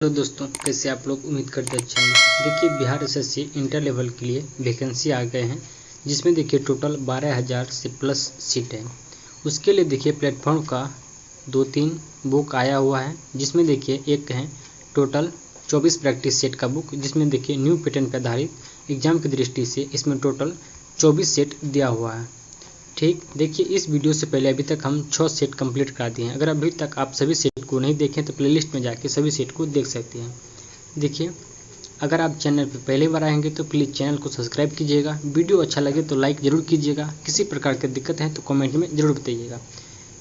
Hello दोस्तों, कैसे आप लोग? उम्मीद करते अच्छा होंगे। देखिए, बिहार एसएससी इंटर लेवल के लिए वैकेंसी आ गए हैं, जिसमें देखिए टोटल 12,000 से प्लस सीट है। उसके लिए देखिए प्लेटफॉर्म का 2-3 बुक आया हुआ है, जिसमें देखिए एक है टोटल 24 प्रैक्टिस सेट का बुक, जिसमें देखिए न्यू पैटर्न पर आधारित एग्जाम की दृष्टि से इसमें टोटल 24 सेट दिया हुआ है। ठीक, देखिए इस वीडियो से पहले अभी तक हम 6 सेट कंप्लीट करा दिए हैं। अगर अभी तक आप सभी सेट को नहीं देखें तो प्लेलिस्ट में जाके सभी सेट को देख सकते हैं। देखिए, अगर आप चैनल पर पहली बार आएंगे तो प्लीज़ चैनल को सब्सक्राइब कीजिएगा। वीडियो अच्छा लगे तो लाइक ज़रूर कीजिएगा। किसी प्रकार की दिक्कत है तो कमेंट में ज़रूर बताइएगा।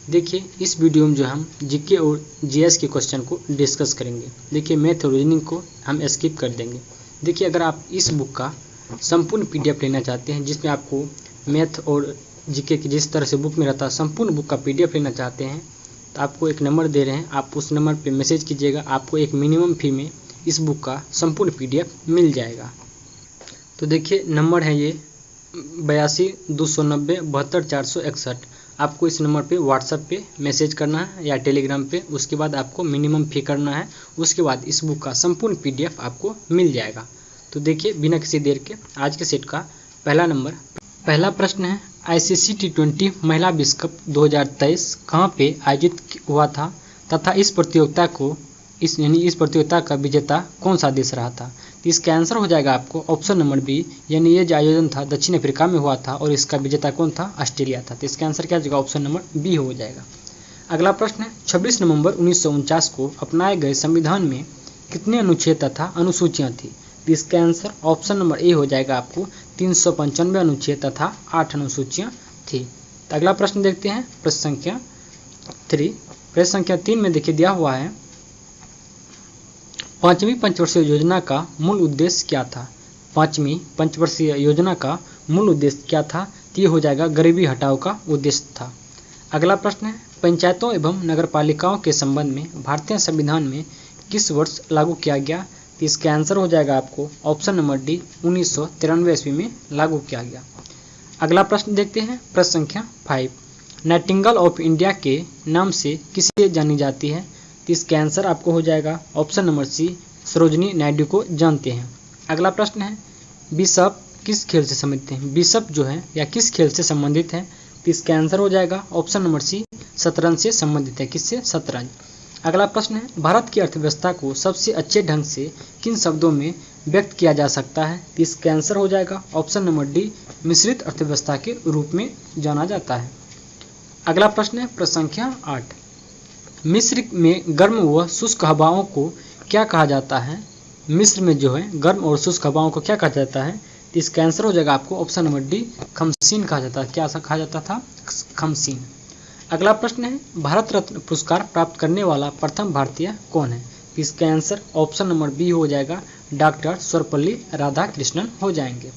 देखिए, इस वीडियो में जो हम जीके और जीएस के क्वेश्चन को डिस्कस करेंगे। देखिए, मैथ और रीजनिंग को हम स्किप कर देंगे। देखिए, अगर आप इस बुक का संपूर्ण पीडीएफ लेना चाहते हैं, जिसमें आपको मैथ और जीके की जिस तरह से बुक में रहता है संपूर्ण बुक का पीडीएफ लेना चाहते हैं, तो आपको एक नंबर दे रहे हैं, आप उस नंबर पे मैसेज कीजिएगा। आपको एक मिनिमम फ़ी में इस बुक का संपूर्ण पीडीएफ मिल जाएगा। तो देखिए, नंबर है ये 82-290-72-461। आपको इस नंबर पे व्हाट्सएप पे मैसेज करना है या टेलीग्राम पे। उसके बाद आपको मिनिमम फ़ी करना है। उसके बाद इस बुक का संपूर्ण पीडीएफ आपको मिल जाएगा। तो देखिए, बिना किसी देर के आज के सेट का पहला प्रश्न है, आईसीसी T20 महिला विश्व कप 2023 कहाँ पे आयोजित हुआ था तथा इस प्रतियोगिता का विजेता कौन सा देश रहा था? तो इसका आंसर हो जाएगा आपको ऑप्शन नंबर बी, यानी ये जो आयोजन था दक्षिण अफ्रीका में हुआ था और इसका विजेता कौन था? ऑस्ट्रेलिया था। तो इसका आंसर क्या हो जाएगा? ऑप्शन नंबर बी हो जाएगा। अगला प्रश्न है, 26 नवंबर 1949 को अपनाए गए संविधान में कितने अनुच्छेद तथा अनुसूचियाँ थी? तो इसका आंसर ऑप्शन नंबर ए हो जाएगा आपको 395 अनुच्छेद तथा 8 अनुसूचियाँ थी। तो अगला प्रश्न देखते हैं, प्रश्न संख्या 3। प्रश्न संख्या 3 में देखिए दिया हुआ है, 5वीं पंचवर्षीय योजना का मूल उद्देश्य क्या था? 5वीं पंचवर्षीय योजना का मूल उद्देश्य क्या था? तो ये हो जाएगा गरीबी हटाओ का उद्देश्य था। अगला प्रश्न है, पंचायतों एवं नगरपालिकाओं के संबंध में भारतीय संविधान में किस वर्ष लागू किया गया? तो इसका आंसर हो जाएगा आपको ऑप्शन नंबर डी, 1993 ईस्वी में लागू किया गया। अगला प्रश्न देखते हैं, प्रश्न संख्या 5। नाइटिंगेल ऑफ इंडिया के नाम से किसे जानी जाती है? तो इसका आंसर आपको हो जाएगा option number C, Sarojini Naidu को जानते हैं। अगला प्रश्न है, बिशप किस खेल से संबंधित हैं? बिशप जो है या किस खेल से संबंधित है? तो इसका आंसर हो जाएगा ऑप्शन नंबर सी, शतरंज से संबंधित है। किससे? शतरंज। अगला प्रश्न है, भारत की अर्थव्यवस्था को सबसे अच्छे ढंग से किन शब्दों में व्यक्त किया जा सकता है? तो इसका आंसर हो जाएगा ऑप्शन नंबर डी, मिश्रित अर्थव्यवस्था के रूप में जाना जाता है। अगला प्रश्न है, प्रश्न संख्या 8। मिस्र में गर्म व शुष्क हवाओं को क्या कहा जाता है? मिस्र में जो है गर्म और शुष्क हवाओं को क्या कहा जाता है? तो इसका आंसर हो जाएगा आपको ऑप्शन नंबर डी, खमसीन कहा जाता है। क्या कहा जाता था? खमसीन। अगला प्रश्न है, भारत रत्न पुरस्कार प्राप्त करने वाला प्रथम भारतीय कौन है? इसका आंसर ऑप्शन नंबर बी हो जाएगा, डॉक्टर सर्वपल्ली राधाकृष्णन हो जाएंगे।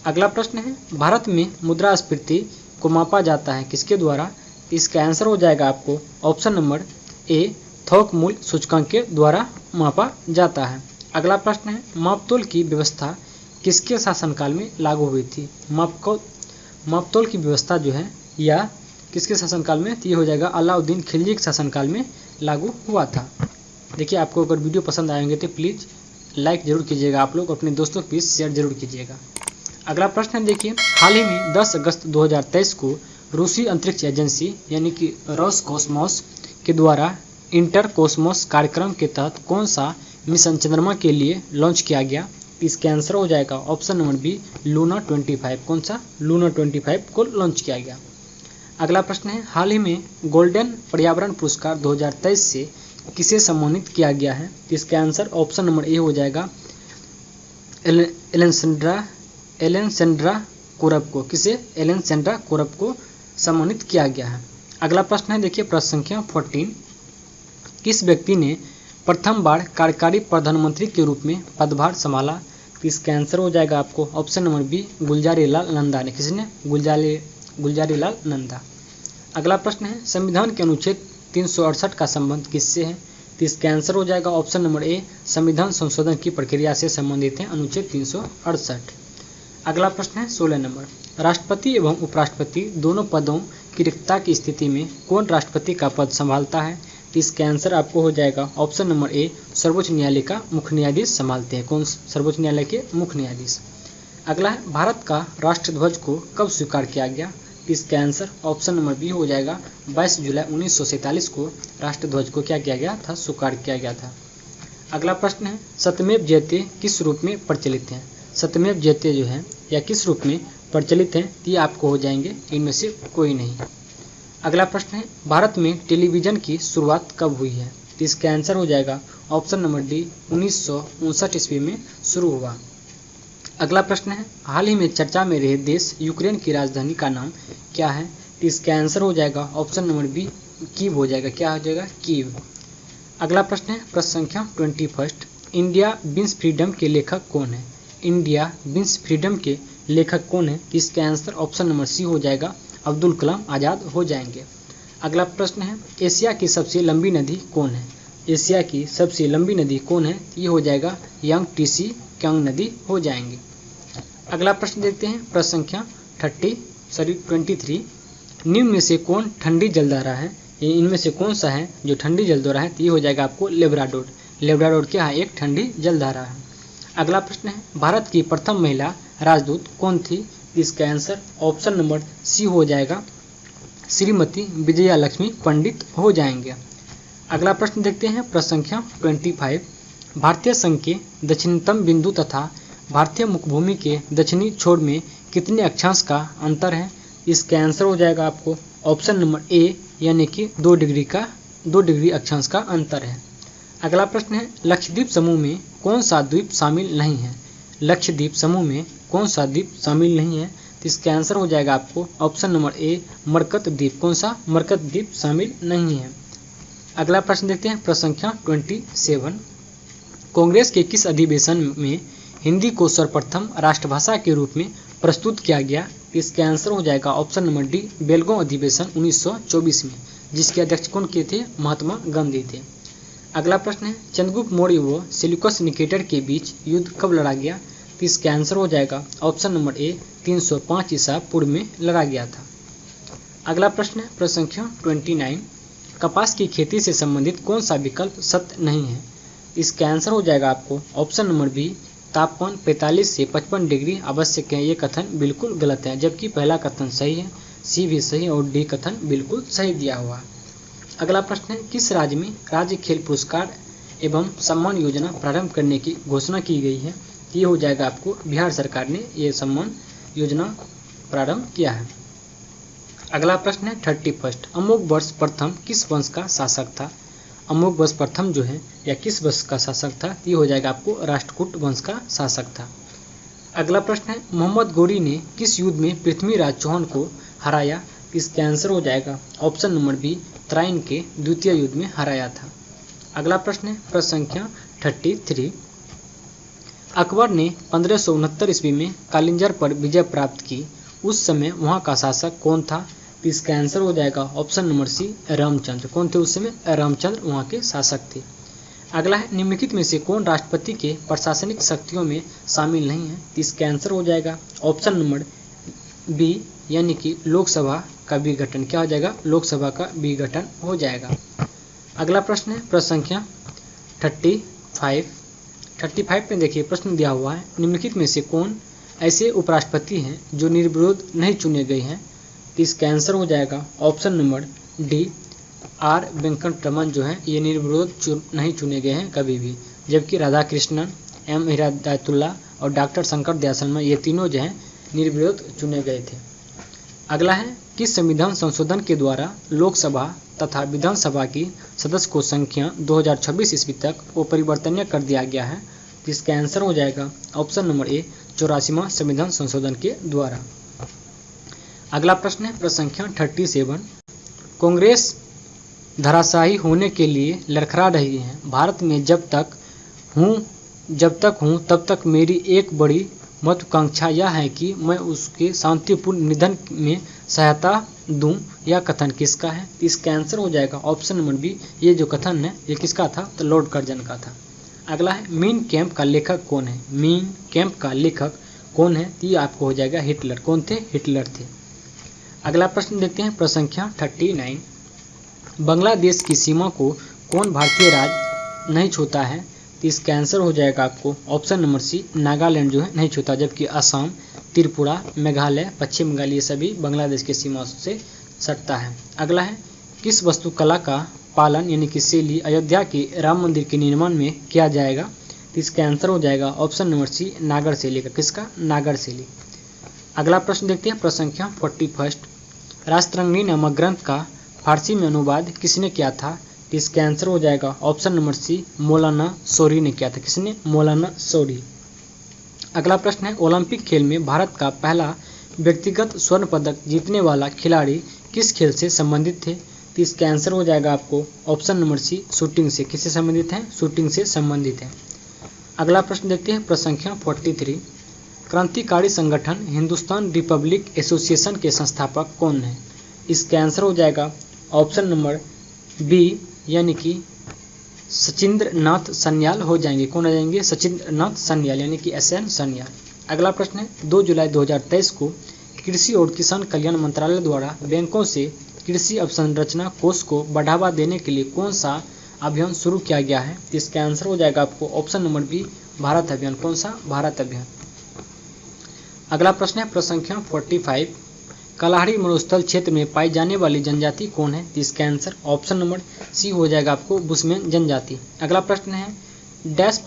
अगला प्रश्न है, भारत में मुद्रास्फीति को मापा जाता है किसके द्वारा? इसका आंसर हो जाएगा आपको ऑप्शन नंबर ए, थोक मूल्य सूचकांक के द्वारा मापा जाता है। अगला प्रश्न है, मापतोल की व्यवस्था किसके शासनकाल में लागू हुई थी? मापतोल की व्यवस्था जो है या किसके शासनकाल में? तो ये हो जाएगा अलाउद्दीन खिलजी के शासनकाल में लागू हुआ था। देखिए, आपको अगर वीडियो पसंद आएंगे तो प्लीज़ लाइक जरूर कीजिएगा, आप लोग अपने दोस्तों के बीच शेयर जरूर कीजिएगा। अगला प्रश्न है, देखिए हाल ही में 10 अगस्त 2023 को रूसी अंतरिक्ष एजेंसी यानी कि रोसकोसमोस के द्वारा इंटर कोसमोस कार्यक्रम के तहत कौन सा मिशन चंद्रमा के लिए लॉन्च किया गया? इसका आंसर हो जाएगा ऑप्शन नंबर बी, लूना 25। कौन सा? लूना 25 को लॉन्च किया गया। अगला प्रश्न है, हाल ही में गोल्डन पर्यावरण पुरस्कार 2023 से किसे सम्मानित किया गया है? इसका आंसर ऑप्शन नंबर ए हो जाएगा, एलेक्सेंड्रा कोरब को। किसे? एलेक्सेंड्रा कोरब को सम्मानित किया गया है। अगला प्रश्न है, देखिए प्रश्न संख्या 14। किस व्यक्ति ने प्रथम बार कार्यकारी प्रधानमंत्री के रूप में पदभार संभाला? इसका आंसर हो जाएगा आपको option number B, Gulzarilal Nanda ने। किसने? गुलजारीलाल नंदा। अगला प्रश्न है, संविधान के अनुच्छेद 368 का संबंध किससे है? तो इसका आंसर हो जाएगा ऑप्शन नंबर ए, संविधान संशोधन की प्रक्रिया से संबंधित है अनुच्छेद 368। अगला प्रश्न है 16 नंबर, राष्ट्रपति एवं उपराष्ट्रपति दोनों पदों की रिक्तता की स्थिति में कौन राष्ट्रपति का पद संभालता है? तो इसका आंसर आपको हो जाएगा ऑप्शन नंबर ए, सर्वोच्च न्यायालय का मुख्य न्यायाधीश संभालते हैं। कौन? सर्वोच्च न्यायालय के मुख्य न्यायाधीश। अगला है, भारत का राष्ट्रध्वज को कब स्वीकार किया गया? इसका आंसर ऑप्शन नंबर बी हो जाएगा 22 जुलाई 1947 को राष्ट्रध्वज को क्या किया गया था? स्वीकार किया गया था। अगला प्रश्न है, सत्यमेव जयते किस रूप में प्रचलित हैं? सत्यमेव जयते जो है या किस रूप में प्रचलित हैं, ये आपको हो जाएंगे इनमें से कोई नहीं। अगला प्रश्न है, भारत में टेलीविजन की शुरुआत कब हुई है? इसका आंसर हो जाएगा ऑप्शन नंबर डी, 1959 ईस्वी में शुरू हुआ। अगला प्रश्न है, हाल ही में चर्चा में रहे देश यूक्रेन की राजधानी का नाम क्या है? इसका आंसर हो जाएगा ऑप्शन नंबर बी, कीव हो जाएगा। क्या हो जाएगा? कीव। अगला प्रश्न है, प्रश्न संख्या 21, इंडिया बीन्स फ्रीडम के लेखक कौन है? इंडिया बीन्स फ्रीडम के लेखक कौन है? इसका आंसर ऑप्शन नंबर सी हो जाएगा, अब्दुल कलाम आज़ाद हो जाएंगे। अगला प्रश्न है, एशिया की सबसे लंबी नदी कौन है? एशिया की सबसे लंबी नदी कौन है? ये हो जाएगा यांगटीसी क्यांग नदी हो जाएंगे। अगला प्रश्न देखते हैं, प्रश्न संख्या 23, निम्न में से कौन ठंडी जलधारा है? ये इनमें से कौन सा है जो ठंडी जलधारा है? तो ये हो जाएगा आपको लेब्राडोर। लेब्राडोर क्या है? एक ठंडी जलधारा है। अगला प्रश्न है, भारत की प्रथम महिला राजदूत कौन थी? इसका आंसर ऑप्शन नंबर सी हो जाएगा, श्रीमती विजया लक्ष्मी पंडित हो जाएंगे। अगला प्रश्न देखते हैं, प्रश्न संख्या 25, भारतीय संघ के दक्षिणतम बिंदु तथा भारतीय मुखभूमि के दक्षिणी छोर में कितने अक्षांश का अंतर है? इसका आंसर हो जाएगा आपको ऑप्शन नंबर ए, यानी कि 2 डिग्री अक्षांश का अंतर है। अगला प्रश्न है, लक्षद्वीप समूह में कौन सा द्वीप शामिल नहीं है? लक्षद्वीप समूह में कौन सा द्वीप शामिल नहीं है? तो इसका आंसर हो जाएगा आपको ऑप्शन नंबर ए, मरकत द्वीप। कौन सा? मरकत द्वीप शामिल नहीं है। अगला प्रश्न देखते हैं, प्रश्न संख्या 27, कांग्रेस के किस अधिवेशन में हिंदी को सर्वप्रथम राष्ट्रभाषा के रूप में प्रस्तुत किया गया? इसका आंसर हो जाएगा ऑप्शन नंबर डी, बेलगांव अधिवेशन 1924 में, जिसके अध्यक्ष कौन के थे? महात्मा गांधी थे। अगला प्रश्न है, चंद्रगुप्त मौर्य व सेल्यूकस निकेटर के बीच युद्ध कब लड़ा गया? तो इसका आंसर हो जाएगा ऑप्शन नंबर ए, 305 ईसा पूर्व में लड़ा गया था। अगला प्रश्न है, प्रश्न संख्या 29, कपास की खेती से संबंधित कौन सा विकल्प सत्य नहीं है? इसका आंसर हो जाएगा आपको ऑप्शन नंबर बी, तापमान 45 से 55 डिग्री आवश्यक है। ये कथन बिल्कुल गलत है, जबकि पहला कथन सही है, सी भी सही और डी कथन बिल्कुल सही दिया हुआ। अगला प्रश्न है, किस राज्य में राज्य खेल पुरस्कार एवं सम्मान योजना प्रारंभ करने की घोषणा की गई है? ये हो जाएगा आपको बिहार सरकार ने ये सम्मान योजना प्रारंभ किया है। अगला प्रश्न है 31, अमोघवर्ष प्रथम किस वंश का शासक था? अमोघवर्ष प्रथम जो है या किस वंश का शासक था? ये हो जाएगा आपको राष्ट्रकूट वंश का शासक था। अगला प्रश्न है, मोहम्मद गौरी ने किस युद्ध में पृथ्वीराज चौहान को हराया? इसका आंसर हो जाएगा ऑप्शन नंबर बी, तराइन के द्वितीय युद्ध में हराया था। अगला प्रश्न है, प्रश्न संख्या 33, अकबर ने 1569 ईस्वी में कालिंजर पर विजय प्राप्त की, उस समय वहां का शासक कौन था? तो इसका आंसर हो जाएगा ऑप्शन नंबर सी, रामचंद्र। कौन थे उस समय? रामचंद्र वहां के शासक थे। अगला है, निम्नलिखित में से कौन राष्ट्रपति के प्रशासनिक शक्तियों में शामिल नहीं है? तो इसका आंसर हो जाएगा ऑप्शन नंबर बी, यानी कि लोकसभा का विघटन। क्या हो जाएगा? लोकसभा का विघटन हो जाएगा। अगला प्रश्न है, प्रश्न संख्या 35 में देखिए प्रश्न दिया हुआ है, निम्नलिखित में से कौन ऐसे उपराष्ट्रपति हैं जो निर्विरोध नहीं चुने गए हैं? तो इसका आंसर हो जाएगा option number D, R Venkataraman जो है ये निर्विरोध नहीं चुने गए हैं कभी भी, जबकि राधाकृष्णन, एम हिदायतुल्लाह और डॉक्टर शंकर दयाल शर्मा ये तीनों जो हैं निर्विरोध चुने गए थे। अगला है, किस संविधान संशोधन के द्वारा लोकसभा तथा विधानसभा की सदस्य को संख्या 2026 ईस्वी तक वो परिवर्तनीय कर दिया गया है? तो इसका आंसर हो जाएगा ऑप्शन नंबर ए, 84वां संविधान संशोधन के द्वारा। अगला प्रश्न है, प्रश्न संख्या 37, कांग्रेस धराशायी होने के लिए लड़खड़ा रही है। भारत में जब तक हूँ तब तक मेरी एक बड़ी महत्वाकांक्षा यह है कि मैं उसके शांतिपूर्ण निधन में सहायता दूं। यह कथन किसका है? इसका आंसर हो जाएगा ऑप्शन नंबर बी, ये जो कथन है ये किसका था? तो लॉर्ड कर्जन का था। अगला है, मीन कैंप का लेखक कौन है? मीन कैंप का लेखक कौन है? ये आपको हो जाएगा हिटलर। कौन थे? हिटलर थे। अगला प्रश्न देखते हैं, प्रश्न संख्या 39, बांग्लादेश की सीमा को कौन भारतीय राज्य नहीं छूता है? तो इसका आंसर हो जाएगा आपको ऑप्शन नंबर सी, नागालैंड जो है नहीं छूता, जबकि असम, त्रिपुरा, मेघालय, पश्चिम बंगाल ये सभी बांग्लादेश की सीमा से सटता है। अगला है, किस वस्तुकला का पालन यानी कि शैली अयोध्या के राम मंदिर के निर्माण में किया जाएगा? तो इसका आंसर हो जाएगा ऑप्शन नंबर सी, नागर शैली का। किसका? नागर शैली। अगला प्रश्न देखते हैं, प्रश्न संख्या 41। राष्ट्रंगी नामक ग्रंथ का फारसी में अनुवाद किसने किया था? तो इसका आंसर हो जाएगा ऑप्शन नंबर सी, मौलाना शौरी ने किया था। किसने? मौलाना शौरी। अगला प्रश्न है, ओलंपिक खेल में भारत का पहला व्यक्तिगत स्वर्ण पदक जीतने वाला खिलाड़ी किस खेल से संबंधित थे? तो इसका आंसर हो जाएगा आपको ऑप्शन नंबर सी, शूटिंग से। किससे संबंधित है? शूटिंग से संबंधित है। अगला प्रश्न देखते हैं, प्रश्न संख्या 43। क्रांतिकारी संगठन हिंदुस्तान रिपब्लिक एसोसिएशन के संस्थापक कौन है? इसका आंसर हो जाएगा ऑप्शन नंबर बी, यानी कि सचिंद्र नाथ सन्याल हो जाएंगे। कौन हो जाएंगे? सचिंद्र नाथ सन्याल, यानी कि SN सन्याल। अगला प्रश्न है, 2 जुलाई 2023 को कृषि और किसान कल्याण मंत्रालय द्वारा बैंकों से कृषि अवसंरचना कोष को बढ़ावा देने के लिए कौन सा अभियान शुरू किया गया है? इसका आंसर हो जाएगा आपको ऑप्शन नंबर बी, भारत अभियान। कौन सा? भारत अभियान। अगला प्रश्न है, प्रश्न संख्या 45। कलाहड़ी मरुस्थल क्षेत्र में पाई जाने वाली जनजाति कौन है? इसका आंसर ऑप्शन नंबर सी हो जाएगा आपको बुशमैन जनजाति। अगला प्रश्न है, डैश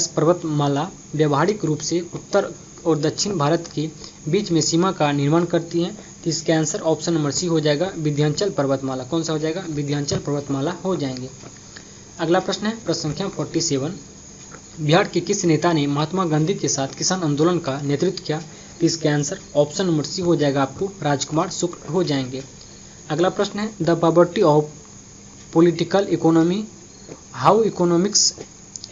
पर्वतमाला व्यवहारिक रूप से उत्तर और दक्षिण भारत के बीच में सीमा का निर्माण करती है? तो इसका आंसर ऑप्शन नंबर सी हो जाएगा विंध्याचल पर्वतमाला। कौन सा हो जाएगा? विंध्याचल पर्वतमाला हो जाएंगे। अगला प्रश्न है, प्रश्न संख्या 47। बिहार के किस नेता ने महात्मा गांधी के साथ किसान आंदोलन का नेतृत्व किया? तो इसका आंसर ऑप्शन नंबर सी हो जाएगा आपको राजकुमार शुक्ल हो जाएंगे। अगला प्रश्न है, the poverty of political economy, how economics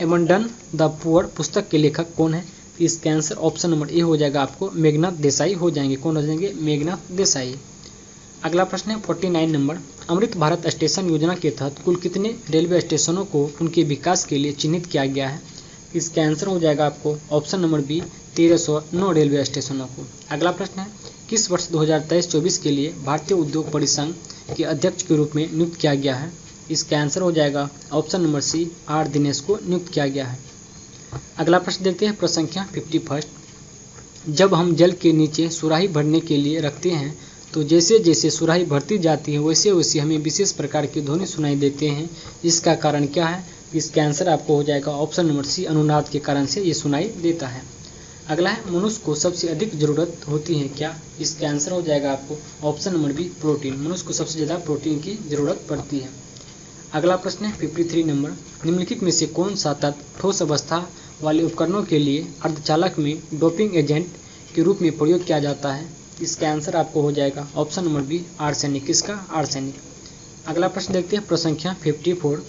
abandon the poor पुस्तक के लेखक कौन है? इसका आंसर ऑप्शन नंबर ए हो जाएगा आपको मेघनाथ देसाई हो जाएंगे। कौन हो जाएंगे? मेघनाथ देसाई। अगला प्रश्न है 49 नंबर, अमृत भारत स्टेशन योजना के तहत कुल कितने रेलवे स्टेशनों को उनके विकास के लिए चिन्हित किया गया है? इसका आंसर हो जाएगा आपको ऑप्शन नंबर बी, 1309 रेलवे स्टेशनों को। अगला प्रश्न है, किस वर्ष 2023-24 के लिए भारतीय उद्योग परिसंघ के अध्यक्ष के रूप में नियुक्त किया गया है? इसका आंसर हो जाएगा option number C, R Dinesh को नियुक्त किया गया है। अगला प्रश्न देखते हैं, प्रश्न संख्या 51। जब हम जल के नीचे सुराही भरने के लिए रखते हैं तो जैसे जैसे सुराही भरती जाती है वैसे वैसे हमें विशेष प्रकार की ध्वनि सुनाई देते हैं, इसका कारण क्या है? इसका आंसर आपको हो जाएगा ऑप्शन नंबर सी, अनुनाद के कारण से ये सुनाई देता है। अगला है, मनुष्य को सबसे अधिक जरूरत होती है क्या? इसका आंसर हो जाएगा आपको ऑप्शन नंबर बी, प्रोटीन। मनुष्य को सबसे ज़्यादा प्रोटीन की जरूरत पड़ती है। अगला प्रश्न है 53 नंबर, निम्नलिखित में से कौन सा तत्व ठोस अवस्था वाले उपकरणों के लिए अर्धचालक में डोपिंग एजेंट के रूप में प्रयोग किया जाता है? इसका आंसर आपको हो जाएगा ऑप्शन नंबर बी, आर्सेनिक। किसका? आर्सेनिक। अगला प्रश्न देखते हैं, प्रश्न संख्या 54।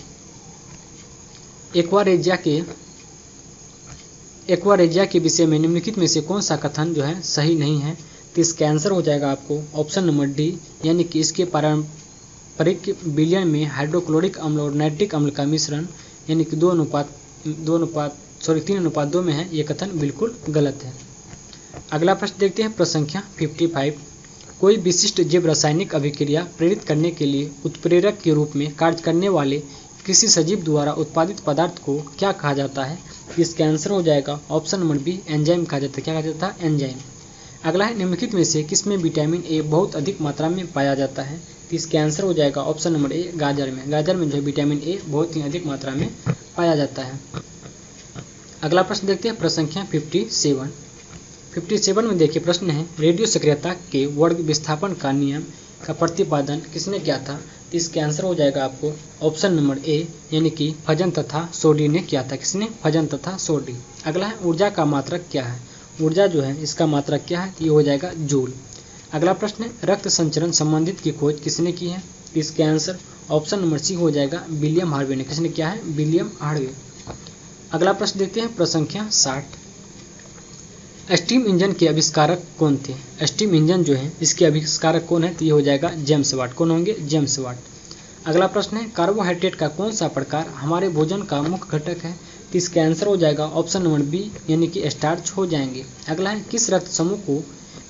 एक्वारेजिया के विषय में निम्नलिखित में से कौन सा कथन जो है सही नहीं है? तो इसका आंसर हो जाएगा आपको ऑप्शन नंबर डी, यानी कि इसके पारंपरिक विलयन में हाइड्रोक्लोरिक अम्ल और नाइट्रिक अम्ल का मिश्रण यानी कि 3:2 में है, ये कथन बिल्कुल गलत है। अगला प्रश्न देखते हैं, प्रश्न संख्या 55। कोई विशिष्ट जैव रासायनिक अभिक्रिया प्रेरित करने के लिए उत्प्रेरक के रूप में कार्य करने वाले किसी सजीव द्वारा उत्पादित पदार्थ को क्या कहा जाता है? इसका आंसर हो जाएगा ऑप्शन नंबर बी, एंजाइम कहा जाता है। क्या कहा जाता है? एंजाइम। अगला है, निम्नलिखित में से किसमें विटामिन ए बहुत अधिक मात्रा में पाया जाता है? तो इसका आंसर हो जाएगा ऑप्शन नंबर ए, गाजर में। गाजर में जो है विटामिन ए बहुत ही अधिक मात्रा में पाया जाता है। अगला प्रश्न देखते हैं, प्रश्न संख्या 57 में देखिए प्रश्न है, रेडियो सक्रियता के वर्ग विस्थापन का नियम का प्रतिपादन किसने किया था? इसके आंसर हो जाएगा आपको ऑप्शन नंबर ए, यानी कि फजन तथा सोडी ने किया था। किसने? फजन तथा सोडी। अगला है, ऊर्जा का मात्रक क्या है? ऊर्जा जो है इसका मात्रक क्या है? ये हो जाएगा जूल। अगला प्रश्न है, रक्त संचरण संबंधित की खोज किसने की है? इसके आंसर ऑप्शन नंबर सी हो जाएगा विलियम हार्वे ने। किसने किया है? William Harvey. अगला प्रश्न देखते हैं, प्रश्न संख्या 60। स्टीम इंजन के आविष्कारक कौन थे? स्टीम इंजन जो है इसके आविष्कारक कौन है? तो ये हो जाएगा जेम्स वाट। कौन होंगे? James Watt. अगला प्रश्न है, कार्बोहाइड्रेट का कौन सा प्रकार हमारे भोजन का मुख्य घटक है? तो इसका आंसर हो जाएगा ऑप्शन नंबर बी, यानी कि स्टार्च हो जाएंगे। अगला है, किस रक्त समूह को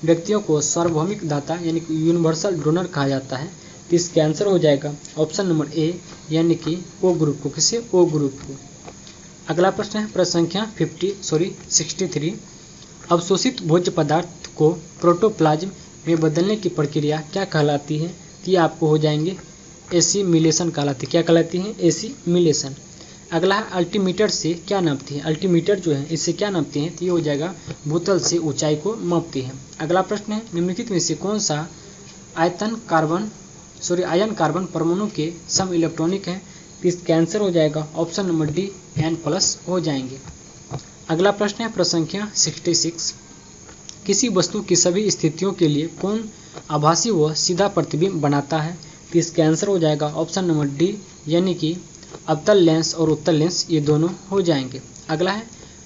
व्यक्तियों को सार्वभौमिक दाता यानी कि यूनिवर्सल डोनर कहा जाता है? तो इसका आंसर हो जाएगा ऑप्शन नंबर ए यानी कि ओ ग्रुप को। किसे? ओ ग्रुप को। अगला प्रश्न है प्रश्न संख्या 63। अवशोषित भोज्य पदार्थ को प्रोटोप्लाज्म में बदलने की प्रक्रिया क्या कहलाती है? तो ये आपको हो जाएंगे एसिमिलेशन कहलाती है। क्या कहलाती है? एसिमिलेशन। अगला है अल्टीमीटर से क्या नापती है? अल्टीमीटर जो है इससे क्या नापती है? तो ये हो जाएगा भूतल से ऊंचाई को मापती है। अगला प्रश्न है निम्नलिखित में से कौन सा आयन कार्बन परमाणु के सम इलेक्ट्रॉनिक है? तो इसका आंसर हो जाएगा ऑप्शन नंबर डी N+ हो जाएंगे। अगला प्रश्न है प्रश्न संख्या 66। किसी वस्तु की सभी स्थितियों के लिए कौन आभासी व सीधा प्रतिबिंब बनाता है? तो इसका आंसर हो जाएगा ऑप्शन नंबर डी यानी कि अवतल लेंस और उत्तल लेंस, ये दोनों हो जाएंगे। अगला है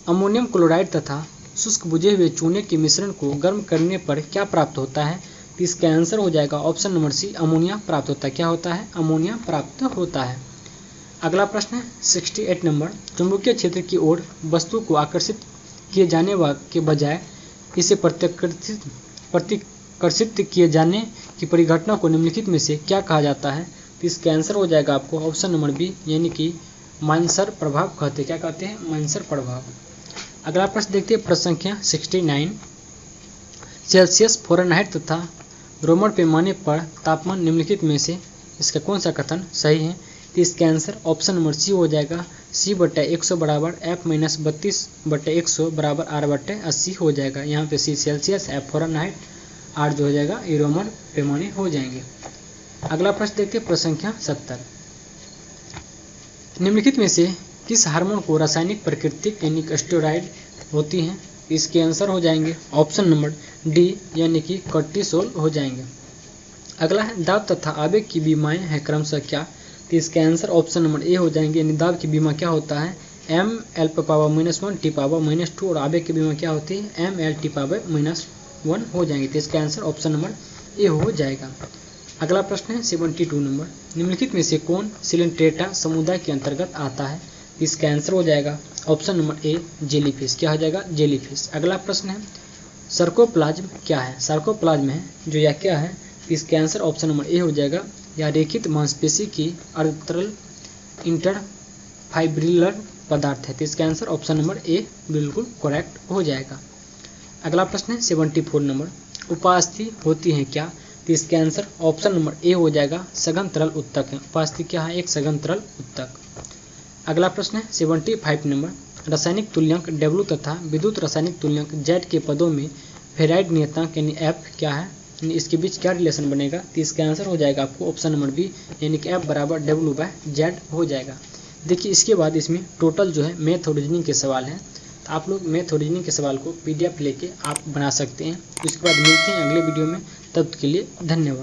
अमोनियम क्लोराइड तथा शुष्क बुझे हुए चूने के मिश्रण को गर्म करने पर क्या प्राप्त होता है? तो इसका आंसर हो जाएगा ऑप्शन नंबर सी अमोनिया प्राप्त होता है। क्या होता है? अमोनिया प्राप्त होता है। अगला प्रश्न है 68 नंबर। चुंबकीय क्षेत्र की ओर वस्तु को आकर्षित किए जाने के बजाय इसे प्रतिकर्षित किए जाने की परिघटना को निम्नलिखित में से क्या कहा जाता है? तो इसका आंसर हो जाएगा आपको ऑप्शन नंबर बी यानी कि माइनसर प्रभाव कहते हैं। क्या कहते हैं? माइनसर प्रभाव। अगला प्रश्न देखते हैं प्रश्न संख्या 69। सेल्सियस, फ़ारेनहाइट तथा रोमन पैमाने पर तापमान निम्नलिखित में से इसका कौन सा कथन सही है? तो इसका आंसर ऑप्शन नंबर सी हो जाएगा C/100 बराबर F-32/100 बराबर R/80 हो जाएगा। यहाँ पे C Celsius, F Fahrenheit, R जो हो जाएगा ये रोमन पैमाने हो जाएंगे। अगला प्रश्न देखते हैं प्रश्न संख्या 70। निम्नलिखित में से किस हार्मोन को रासायनिक प्रकृति यानी स्टेरॉइड होती हैं? इसके आंसर हो जाएंगे ऑप्शन नंबर डी यानी कि कॉर्टिसोल हो जाएंगे। अगला है दाब तथा आवेग की बीमाएं हैं क्रमशः क्या? तो इसका आंसर ऑप्शन नंबर ए हो जाएंगे यानी दाब की बीमा क्या होता है? mL⁻⁻1 T⁻⁻2 और आवेग की बीमा क्या होती है? mL⁻⁻1 हो जाएंगे। तो इसका आंसर ऑप्शन नंबर ए हो जाएगा। अगला प्रश्न है 72 नंबर। निम्नलिखित में से कौन सिलेंट्रेटा समुदाय के अंतर्गत आता है? इसका आंसर हो जाएगा ऑप्शन नंबर ए जेलीफिश। क्या हो जाएगा? जेलीफिश। अगला प्रश्न है सार्कोप्लाज्म क्या है? सार्कोप्लाज्म है जो या क्या है? इसका आंसर ऑप्शन नंबर ए हो जाएगा या रेखित मांसपेशी की अर्धतरल इंटरफाइब्रिलर पदार्थ है। तो इसका आंसर ऑप्शन नंबर ए बिल्कुल करेक्ट हो जाएगा। अगला प्रश्न है 74 नंबर। उपास्थि होती है क्या? तो इसका आंसर ऑप्शन नंबर ए हो जाएगा सघन तरल उत्तक है। उपास्थि क्या है? एक सघन तरल उत्तक। अगला प्रश्न है 75 नंबर। रासायनिक तुल्यांक W तथा विद्युत रासायनिक तुल्यांक Z के पदों में फेराइड नियतांक यानी F क्या है? इसके बीच क्या रिलेशन बनेगा? तो इसका आंसर हो जाएगा आपको ऑप्शन नंबर बी यानी कि F बराबर W/Z हो जाएगा। देखिए इसके बाद इसमें टोटल जो है मैथ और रीजनिंग के सवाल हैं। तो आप लोग मैथ और रीजनिंग के सवाल को PDF लेके आप बना सकते हैं। उसके बाद मिलते हैं अगले वीडियो में, तब के लिए धन्यवाद।